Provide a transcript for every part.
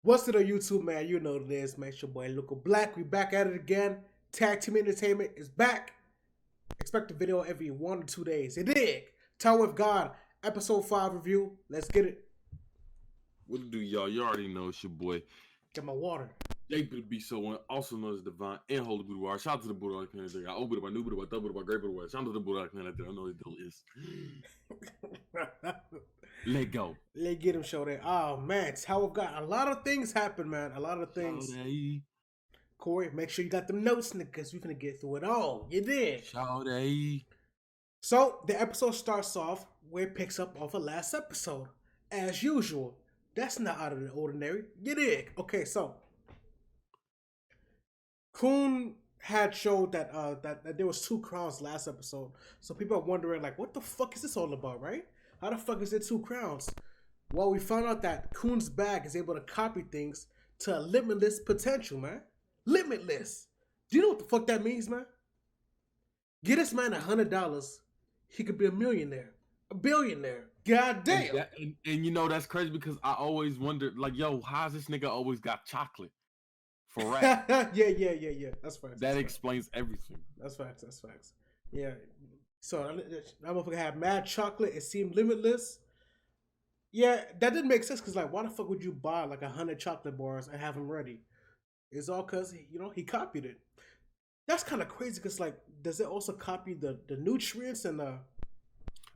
What's to the YouTube, man? You know what it is, man. It's your boy, Luca Black. We back at it again. Tag Team Entertainment is back. Expect a video every 1 or 2 days. You dig? Tower with God, episode 5 review. Let's get it. What to do, y'all? You already know it's your boy. Get my water. Jake the Be So One, also known as Divine and Holy Boudoir. Shout out to the Boudoir clan. I old Boudoir, new Boudoir, third Boudoir, great Boudoir. Shout out to the Boudoir clan out there. I know what the deal is. Let go. Let's get him show that. Oh, man. Tower of God. A lot of things happen, man. A lot of things. Shout-ay. Corey, make sure you got them notes, nigga, because we're going to get through it all. You did. Shout-ay. So, the episode starts off where it picks up off of last episode. As usual. That's not out of the ordinary. You dig? Okay, so Khun had showed that that there was 2 crowns last episode. So people are wondering, like, what the fuck is this all about, right? How the fuck is there 2 crowns? Well, we found out that Khun's bag is able to copy things to a limitless potential, man. Limitless. Do you know what the fuck that means, man? Get this man $100, he could be a millionaire. A billionaire. God damn. And you know, that's crazy because I always wondered, like, yo, how's this nigga always got chocolate for rap? yeah. That's facts. That explains everything. That's facts. Yeah. So that motherfucker had mad chocolate. It seemed limitless. Yeah, that didn't make sense because, like, why the fuck would you buy like 100 chocolate bars and have them ready? It's all because, you know, he copied it. That's kind of crazy because, like, does it also copy the nutrients and the...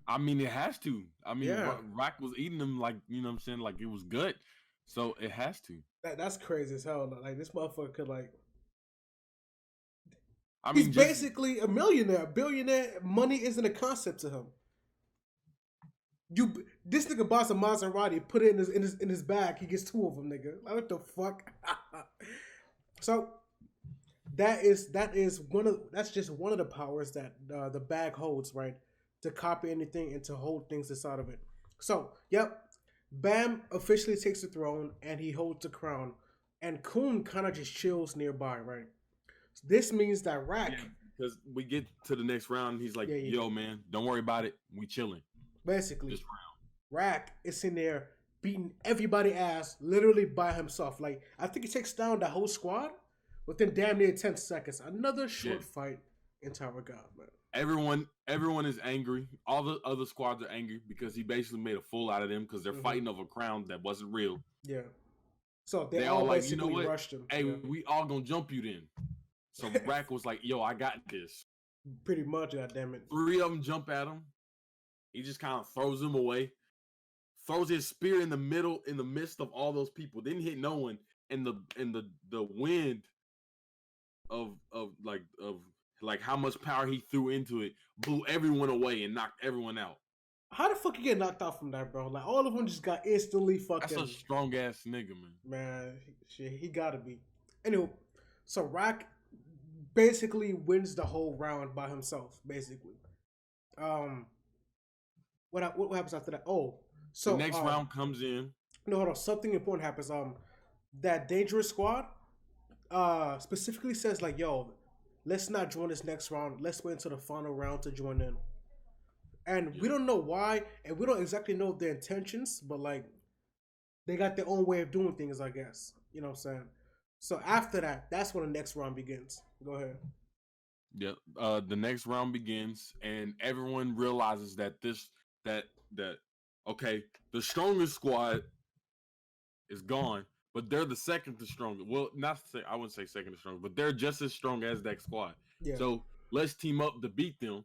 I mean, it has to. I mean, Yeah. Rock was eating them like, you know what I'm saying? Like, it was good. So it has to. That's crazy as hell. Like, this motherfucker could, like... I mean, he's basically a millionaire, a billionaire. Money isn't a concept to him. This nigga buys a Maserati, put it in his bag. He gets 2 of them, nigga. Like, what the fuck? So that's just one of the powers that the bag holds, right? To copy anything and to hold things inside of it. So, yep, Bam officially takes the throne and he holds the crown, and Khun kind of just chills nearby, right? This means that Rack, because we get to the next round, and he's like, "Yo, man, don't worry about it. We chilling." Basically, this round, Rack is in there beating everybody ass, literally by himself. Like, I think he takes down the whole squad within damn near 10 seconds. Another short fight in Tower of God, man. Everyone is angry. All the other squads are angry because he basically made a fool out of them because they're fighting over a crown that wasn't real. Yeah. So they all like, basically, you know what? Rushed him. Hey, we all gonna jump you then. So Rack was like, "Yo, I got this." Pretty much, goddammit. 3 of them jump at him. He just kind of throws them away. Throws his spear in the midst of all those people. Didn't hit no one. And the wind of how much power he threw into it blew everyone away and knocked everyone out. How the fuck you get knocked out from that, bro? Like, all of them just got instantly fucking... That's a strong ass nigga, man. Man, shit, he gotta be. Anyway, so Rack basically wins the whole round by himself, basically. What happens after that? Oh, so the next round comes in. No, hold on. Something important happens. That dangerous squad specifically says, like, yo, let's not join this next round. Let's wait until the final round to join in. And we don't know why, and we don't exactly know their intentions, but, like, they got their own way of doing things, I guess. You know what I'm saying? So after that, that's when the next round begins. Go ahead. Yeah, the next round begins, and everyone realizes that okay, the strongest squad is gone, but they're the second to strongest. Well, I wouldn't say second to strongest, but they're just as strong as that squad. Yeah. So let's team up to beat them.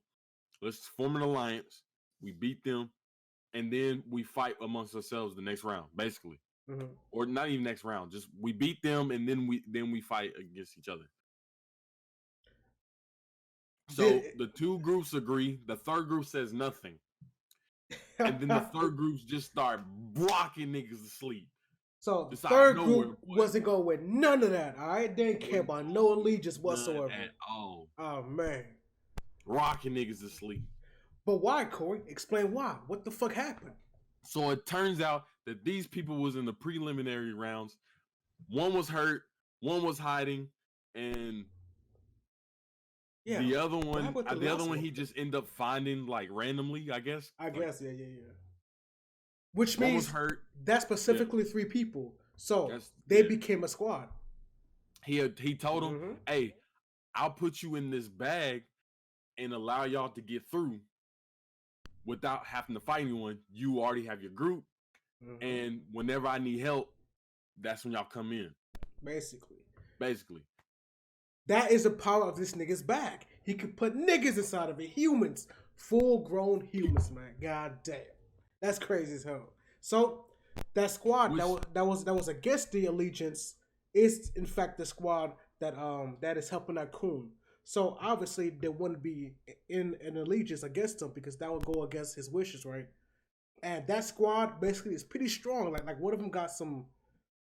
Let's form an alliance. We beat them, and then we fight amongst ourselves the next round, basically. Mm-hmm. Or not even next round. Just we beat them, and then we fight against each other. So the 2 groups agree. The third group says nothing. And then the third groups just start blocking niggas to sleep. So the third group wasn't going with none of that, all right? They didn't care about no allegiance whatsoever. None at all. Oh, man. Rocking niggas to sleep. But why, Corey? Explain why. What the fuck happened? So it turns out that these people was in the preliminary rounds. One was hurt, one was hiding, and... Yeah, the other one, he just ended up finding, like, randomly, I guess. Yeah. Which means that's specifically 3 people. So they became a squad. He told him, "Hey, I'll put you in this bag and allow y'all to get through without having to fight anyone. You already have your group, and whenever I need help, that's when y'all come in." Basically. That is the power of this nigga's bag. He could put niggas inside of it. Humans. Full-grown humans, man. God damn. That's crazy as hell. So, that squad that was against the Allegiance is, in fact, the squad that is helping out Khun. So, obviously, they wouldn't be in an allegiance against him because that would go against his wishes, right? And that squad basically is pretty strong. Like one of them got some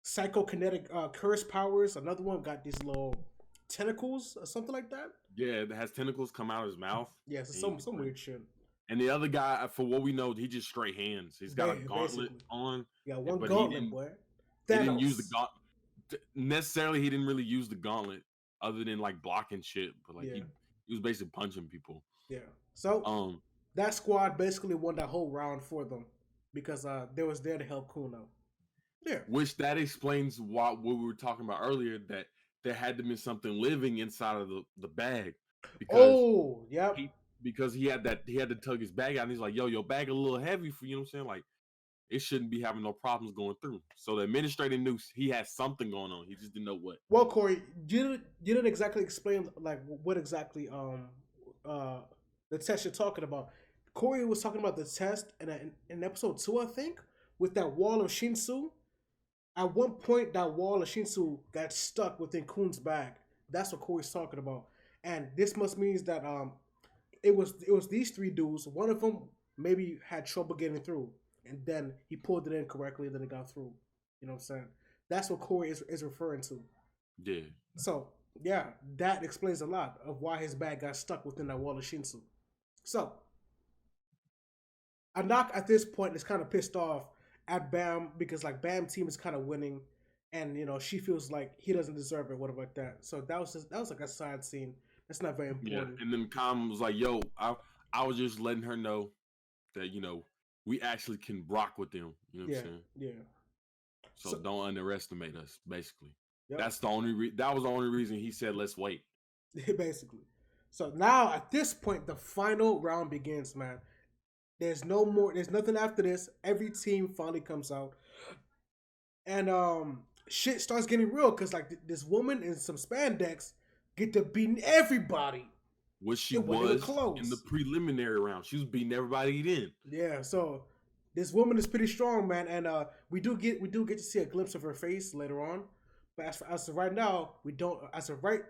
psychokinetic curse powers. Another one got these little tentacles or something like that. Yeah, it has tentacles come out of his mouth. Yeah, so some weird shit. And the other guy, for what we know, he just straight hands. He's got a gauntlet on. Yeah, one gauntlet, boy. He didn't use the gauntlet. Necessarily, he didn't really use the gauntlet other than like blocking shit. But like he was basically punching people. Yeah. So that squad basically won that whole round for them because they was there to help Khun out. Yeah. Which that explains what we were talking about earlier, that there had to be something living inside of the bag. Because because he had to tug his bag out, and he's like, "Yo, your bag a little heavy for you." Know what I'm saying? Like, it shouldn't be having no problems going through. So the administrator knew he had something going on. He just didn't know what. Well, Corey, you didn't exactly explain like what exactly the test you're talking about. Corey was talking about the test in episode 2, I think, with that wall of Shinsu. At one point, that wall of Shinsu got stuck within Khun's bag. That's what Corey's talking about, and this must means that it was these 3 dudes. One of them maybe had trouble getting through, and then he pulled it in correctly, and then it got through. You know what I'm saying? That's what Corey is referring to. Yeah. So yeah, that explains a lot of why his bag got stuck within that wall of Shinsu. So Anak at this point is kind of pissed off at Bam because like Bam team is kind of winning, and you know she feels like he doesn't deserve it, whatever like that. So that was like a side scene. That's not very important. Yeah, and then Khan was like, "Yo, I was just letting her know that we actually can rock with them." You know what I'm saying? Yeah. So don't underestimate us. Basically, that's the only. That was the only reason he said, "Let's wait." Basically. So now at this point, the final round begins, man. There's no more. There's nothing after this. Every team finally comes out, and shit starts getting real because like this woman in some spandex get to beating everybody. Which she was in the preliminary round. She was beating everybody in. Yeah. So this woman is pretty strong, man, and we do get to see a glimpse of her face later on, but as of right now, we don't. As of right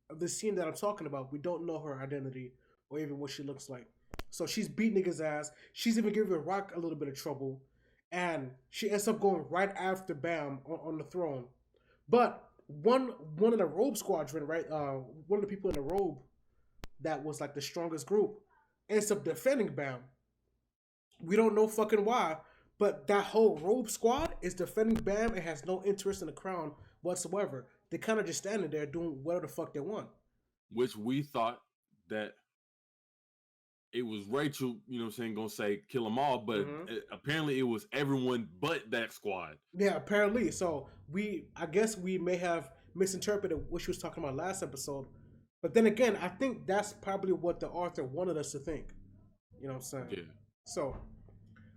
of the scene that I'm talking about, we don't know her identity or even what she looks like. So she's beating niggas' ass. She's even giving Rock a little bit of trouble. And she ends up going right after Bam on the throne. But one of the robe squadron, right? One of the people in the robe that was like the strongest group ends up defending Bam. We don't know fucking why, but that whole robe squad is defending Bam and has no interest in the crown whatsoever. They're kind of just standing there doing whatever the fuck they want. Which we thought that it was Rachel, you know what I'm saying, gonna say kill them all, but apparently it was everyone but that squad. Yeah, apparently. So I guess we may have misinterpreted what she was talking about last episode. But then again, I think that's probably what the author wanted us to think. You know what I'm saying? Yeah. So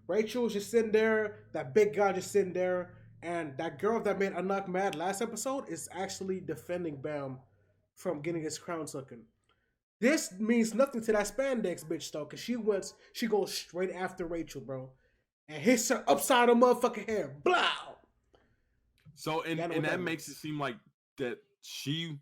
Rachel was just sitting there, that big guy just sitting there, and that girl that made Anak mad last episode is actually defending Bam from getting his crown taken. This means nothing to that spandex bitch though, cause she goes straight after Rachel, bro, and hits her upside her motherfucking hair. Blow. So and that makes it seem like that she.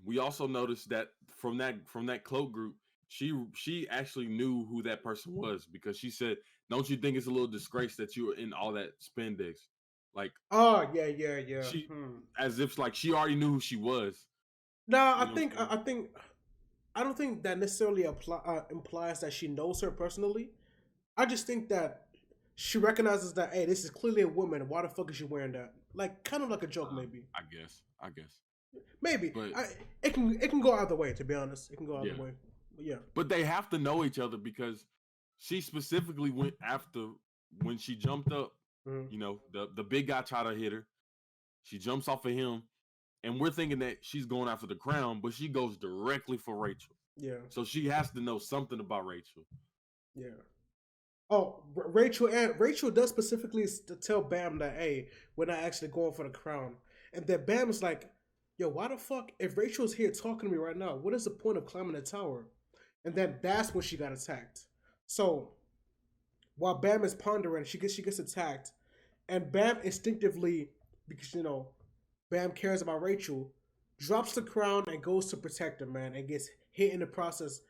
We also noticed that from that cloak group, she actually knew who that person was because she said, "Don't you think it's a little disgrace that you were in all that spandex?" Like, oh yeah. She as if like she already knew who she was. No, I don't think that necessarily implies that she knows her personally. I just think that she recognizes that, hey, this is clearly a woman. Why the fuck is she wearing that? Like, kind of like a joke, maybe. I guess. Maybe. But it can go either way, to be honest. It can go either way. But yeah. But they have to know each other because she specifically went after when she jumped up. Mm-hmm. You know, the big guy tried to hit her. She jumps off of him, and we're thinking that she's going after the crown, but she goes directly for Rachel. Yeah. So she has to know something about Rachel. Yeah. Oh, Rachel does specifically tell Bam that, hey, we're not actually going for the crown. And then Bam is like, yo, why the fuck? If Rachel's here talking to me right now, what is the point of climbing the tower? And then that's when she got attacked. So while Bam is pondering, she gets attacked, and Bam instinctively, because Bam cares about Rachel, drops the crown and goes to protect her, man, and gets hit in the process,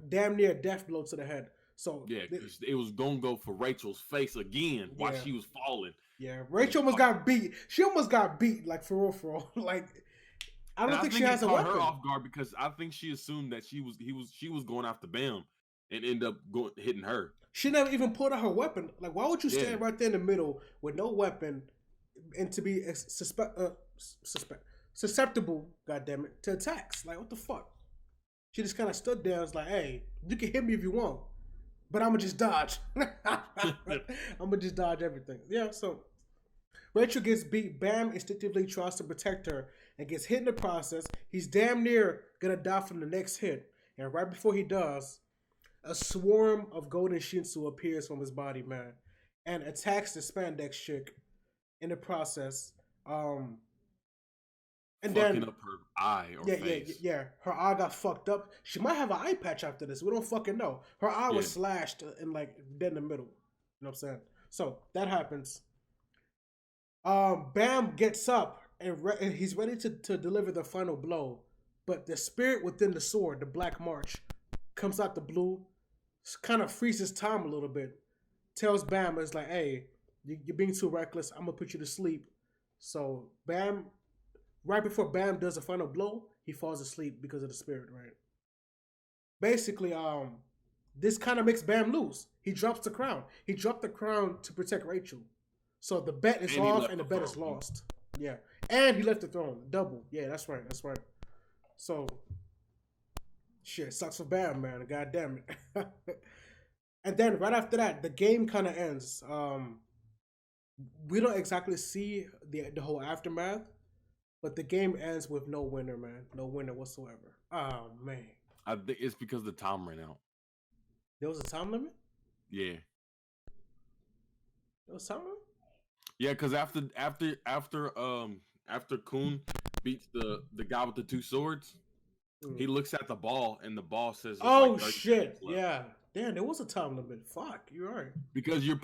damn near death blow to the head. So yeah, because it was gonna go for Rachel's face again while she was falling. Yeah, Rachel almost got beat. She almost got beat, like for real. Like I don't think she has a weapon. Her off guard because I think she assumed that she was going after Bam and end up hitting her. She never even pulled out her weapon. Like, why would you stand right there in the middle with no weapon and to be susceptible, goddammit, to attacks? Like, what the fuck? She just kind of stood there and was like, hey, you can hit me if you want, but I'm going to just dodge. I'm going to just dodge everything. Yeah, so Rachel gets beat. Bam instinctively tries to protect her and gets hit in the process. He's damn near going to die from the next hit. And right before he does, a swarm of golden Shinsu appears from his body, man, and attacks the spandex chick in the process. And fucking up her eye or face. Yeah. Her eye got fucked up. She might have an eye patch after this. We don't fucking know. Her eye was slashed and like dead in the middle. You know what I'm saying? So that happens. Bam gets up and he's ready to deliver the final blow, but the spirit within the sword, the Black March, comes out the blue, kind of freezes time a little bit, tells Bam, it's like, hey, you're being too reckless, I'm gonna put you to sleep. So Bam, right before Bam does the final blow, he falls asleep because of the spirit, right? Basically, this kind of makes Bam lose. He drops the crown. He dropped the crown to protect Rachel. So the bet is off and the bet is lost. Yeah. And he left the throne. Double. Yeah, that's right. So shit, sucks for Bam, man. God damn it. And then right after that, the game kind of ends. We don't exactly see the whole aftermath, but the game ends with no winner, man. No winner whatsoever. Oh man. I think it's because the time ran out. There was a time limit? Yeah. There was a time limit? Yeah, because after Khun beats the guy with the two swords, he looks at the ball and the ball says, "Oh like shit, yeah, damn, there was a time limit. Fuck, you're right." Because you're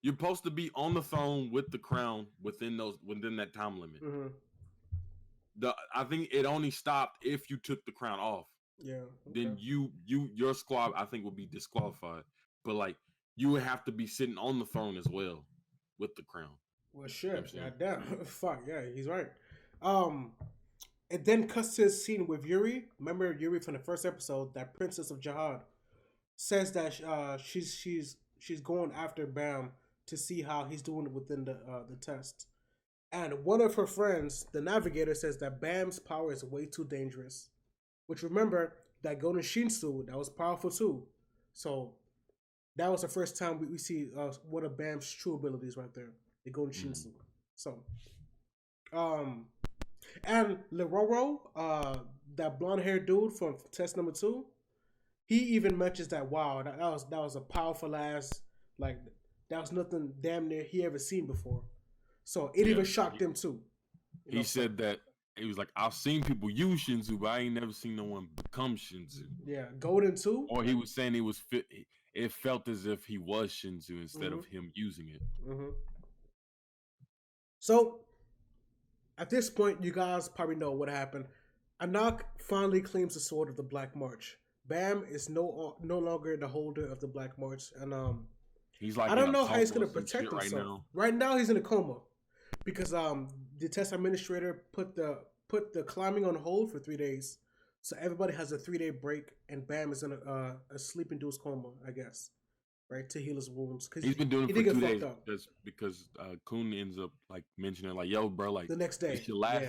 supposed to be on the throne with the crown within that time limit. Mm-hmm. I think it only stopped if you took the crown off. Yeah. Okay. Then your squad I think would be disqualified, but like you would have to be sitting on the throne as well with the crown. Well, shit, goddamn, fuck, yeah, he's right. It then cuts to his scene with Yuri. Remember Yuri from the first episode, that princess of Jihad, says that she's going after Bam to see how he's doing within the test. And one of her friends, the navigator, says that Bam's power is way too dangerous. Which, remember, that golden Shinsu, that was powerful too. So that was the first time we see one of Bam's true abilities right there. The golden Shinsu. So, and Leroro, that blonde haired dude from test number 2, he even mentions that, wow, that was a powerful ass, like that was nothing damn near he ever seen before. So it even shocked him too. He said that he was like, I've seen people use Shinsu, but I ain't never seen no one become Shinsu. Yeah, golden too. Or he was saying it felt as if he was Shinsu instead of him using it. Mm-hmm. So, at this point, you guys probably know what happened. Anak finally claims the sword of the Black March. Bam is no longer the holder of the Black March, and he's like, I don't know how he's gonna protect himself. Right now, he's in a coma because the test administrator put the climbing on hold for 3 days, so everybody has a 3-day break, and Bam is in a sleep-induced coma, I guess. Right, to heal his wounds, because he's been doing it for 2 days. Because Khun ends up like mentioning like, "Yo, bro, like the next day,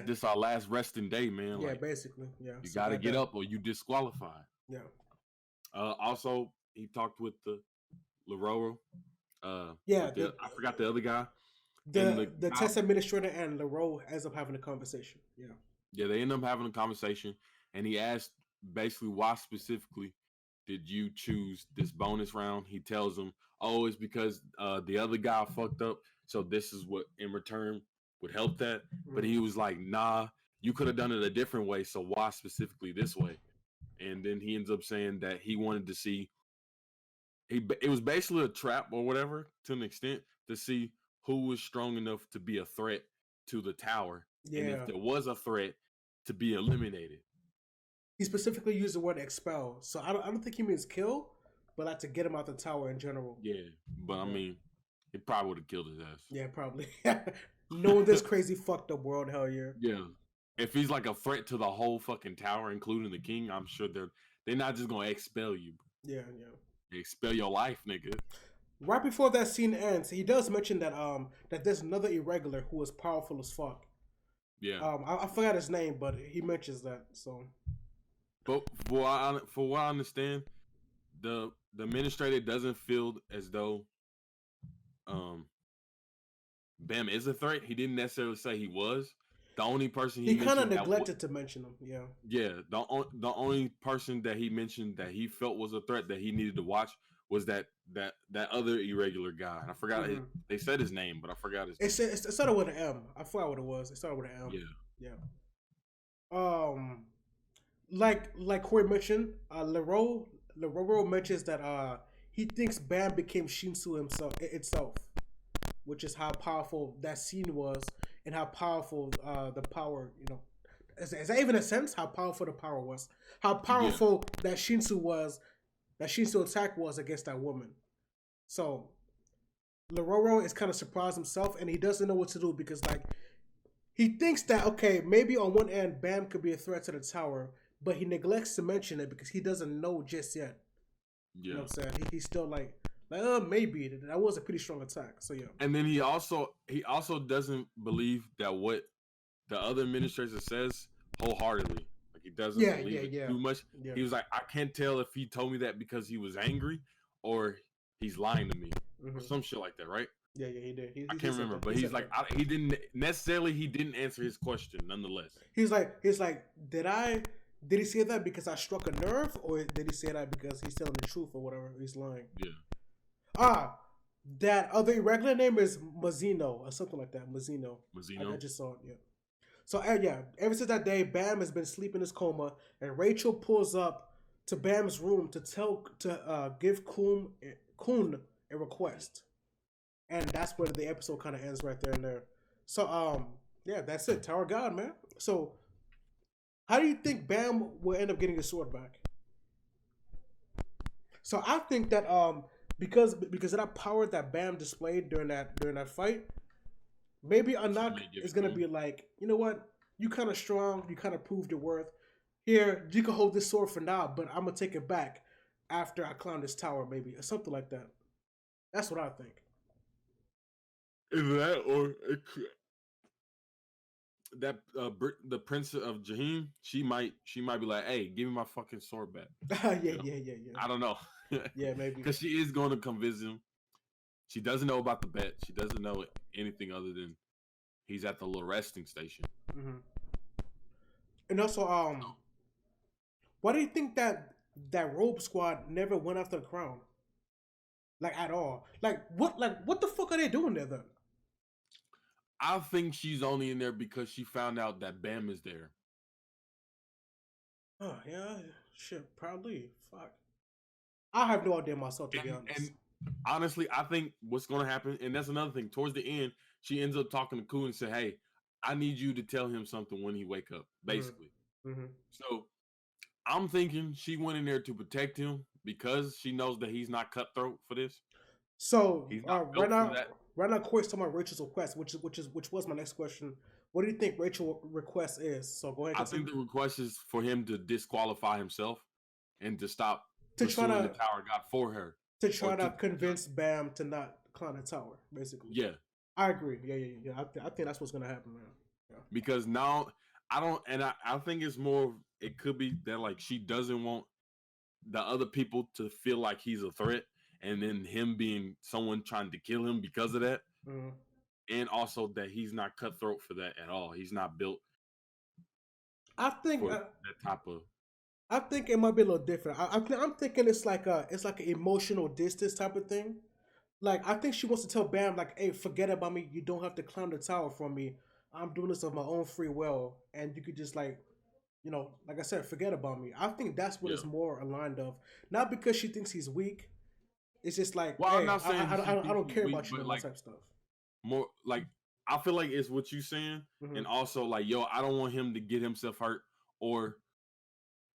this our last resting day, man. Yeah, like, basically, yeah. You got to get up or you disqualified." Yeah. Also, he talked with the Leroro. Yeah, I forgot the other guy, And The test administrator and LaRoe ends up having a conversation. Yeah. Yeah, they end up having a conversation, and he asked basically why specifically did you choose this bonus round? He tells him, "Oh, it's because the other guy fucked up, so this is what in return would help that." But he was like, "Nah, you could have done it a different way. So why specifically this way?" And then he ends up saying that he wanted to see. It was basically a trap or whatever to an extent to see who was strong enough to be a threat to the tower, and if there was a threat, to be eliminated. He specifically used the word expel, so I don't think he means kill, but like to get him out the tower in general. Yeah, but I mean, he probably would have killed his ass. Yeah, probably. Knowing this crazy fucked up world, hell yeah. Yeah, if he's like a threat to the whole fucking tower, including the king, I'm sure they're not just gonna expel you. Yeah. They expel your life, nigga. Right before that scene ends, he does mention that that there's another irregular who is powerful as fuck. Yeah. I forgot his name, but he mentions that. So, but for what I understand, the administrator doesn't feel as though Bam is a threat. He didn't necessarily say he was. The only person he kind of neglected to mention him. Yeah. Yeah. The only person that he mentioned that he felt was a threat that he needed to watch was that other irregular guy. And I forgot they said his name, but I forgot his name. It started with an M. I forgot what it was. It started with an M. Yeah. Like Corey mentioned, LaRoe mentions that he thinks Bam became Shinsu itself, which is how powerful that scene was and how powerful the power, is that even a sense how powerful the power was, how powerful that Shinsu attack was against that woman. So LaRoe is kind of surprised himself, and he doesn't know what to do because like he thinks that okay, maybe on one end Bam could be a threat to the tower, but he neglects to mention it because he doesn't know just yet. Yeah. You know what I'm saying? He's still like maybe that was a pretty strong attack. So yeah. And then he also doesn't believe that what the other administrator says wholeheartedly. Like he doesn't believe it too much. Yeah. He was like, I can't tell if he told me that because he was angry or he's lying to me or some shit like that, right? Yeah, he did. I can't remember, but he's like, he didn't answer his question nonetheless. He's like, did he say that because I struck a nerve, or did he say that because he's telling the truth or whatever? He's lying. Yeah. That other irregular name is Mazzino or something like that. Mazzino. I just saw it. Yeah. So yeah, ever since that day, Bam has been sleeping in his coma, and Rachel pulls up to Bam's room to give Khun a request, and that's where the episode kind of ends right there and there. So yeah, that's it. Tower God, man. So how do you think Bam will end up getting his sword back? So I think that because of that power that Bam displayed during that fight, maybe Anak is gonna be like, you know what? You kind of strong. You kind of proved your worth. Here, you can hold this sword for now, but I'm gonna take it back after I climb this tower, maybe or something like that. That's what I think. Either that or it could, that the Prince of Jahim, she might be like, hey, give me my fucking sword back. yeah. I don't know. Yeah, maybe because she is going to come visit him. She doesn't know about the bet. She doesn't know anything other than he's at the little resting station. And also, why do you think that Robe Squad never went after the crown? Like at all? Like what the fuck are they doing there then? I think she's only in there because she found out that Bam is there. Oh yeah, shit, probably. Fuck. I have no idea myself, to be honest. And honestly, I think what's going to happen, and that's another thing, towards the end, she ends up talking to Khun and said, hey, I need you to tell him something when he wake up, basically. So I'm thinking she went in there to protect him because she knows that he's not cutthroat for this. So right now, Corey's talking about Rachel's request, which was my next question. What do you think Rachel's request is? So go ahead. I think the request is for him to disqualify himself and to stop pursuing the tower god for her. To try to convince Bam to not climb the tower, basically. Yeah. I agree. Yeah. I think that's what's gonna happen, man. Yeah. Because now I think it's more. It could be that like she doesn't want the other people to feel like he's a threat, and then him being someone trying to kill him because of that. and also that he's not cutthroat for that at all. He's not built. I think for that type of. I think it might be a little different. I'm thinking it's like an emotional distance type of thing. Like I think she wants to tell Bam like, hey, forget about me. You don't have to climb the tower for me. I'm doing this of my own free will, and you could just like, like I said, forget about me. I think that's what it's more aligned of. Not because she thinks he's weak. It's just like, Well, hey, I'm not saying I don't care weak, about you, but that like type of stuff. more like I feel like it's what you saying, and also like, yo, I don't want him to get himself hurt or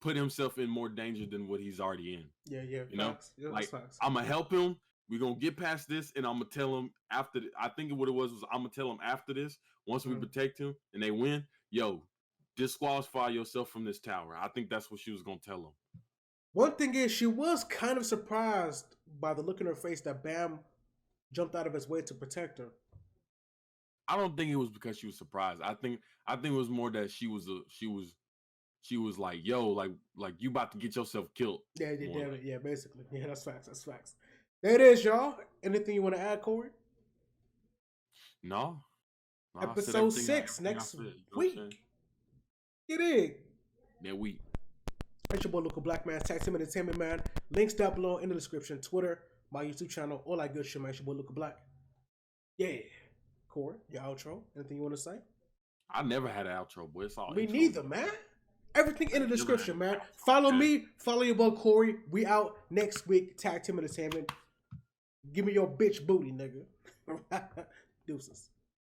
put himself in more danger than what he's already in. Yeah, you facts. know, Yeah, like facts. I'm gonna help him. We're gonna get past this, and I'm gonna tell him after. I think what it was I'm gonna tell him after this. Once we protect him and they win, yo, disqualify yourself from this tower. I think that's what she was gonna tell him. One thing is, she was kind of surprised by the look in her face that Bam jumped out of his way to protect her. I don't think it was because she was surprised. I think it was more that she was like, yo, like you about to get yourself killed. Yeah, basically. Yeah, that's facts. There it is, y'all. Anything you want to add, Corey? No. Episode 6 next week. Get it. That week. It's your boy Local Black Man, Tag Team Entertainment, man. Links down below in the description. Twitter, my YouTube channel, all that good shit, man. It's your boy Local Black. Yeah. Corey, your outro. Anything you want to say? I never had an outro, boy. It's all Me intro. neither, man. Everything in the description, man. Follow me. Follow your boy Corey. We out next week. Tag Team Entertainment. Give me your bitch booty, nigga. Deuces.